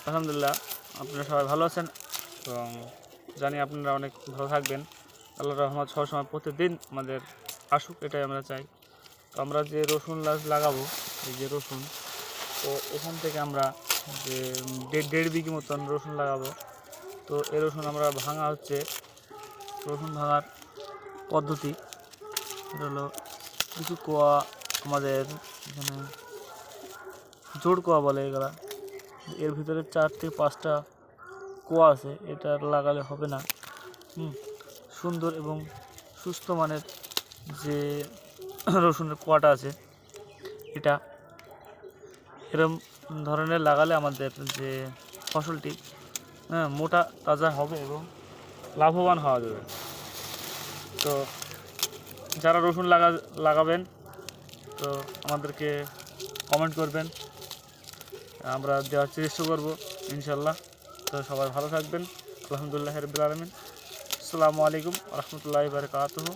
আলহামদুলিল্লাহ, আপনারা সবাই ভালো আছেন এবং জানি আপনারা অনেক ভালো থাকবেন। আল্লাহর রহমত সবসময় প্রতিদিন আমাদের আসুক, এটাই আমরা চাই। তো আমরা যে রসুন লাগাবো, এই যে রসুন, তো এখান থেকে আমরা যে দেড় বিঘি মতন রসুন লাগাবো। তো এই রসুন আমরা ভাঙা হচ্ছে, রসুন ভাঙার পদ্ধতি এটা হলো কিছু কোয়া আমাদের এখানে জোড় কোয়া বলে এগুলা। এর ভিতরে 4 থেকে 5টা কোয়া আছে, এটা লাগালে হবে না। সুন্দর এবং সুস্থ মানের যে রসুনের কোয়াটা আছে, এটা এরকম ধরনের লাগালে আমাদের যে ফসলটি মোটা তাজা হবে এবং লাভবান হওয়া যাবে। তো যারা রসুন লাগাবেন, তো আমাদেরকে কমেন্ট করবেন, আমরা দেওয়ার চেষ্টা করব ইনশাল্লাহ। তো সবাই ভালো থাকবেন। আলহামদুলিল্লাহ রাব্বিল আলামিন। আসসালামু আলাইকুম ওয়া রাহমাতুল্লাহি ওয়া বারাকাতুহু।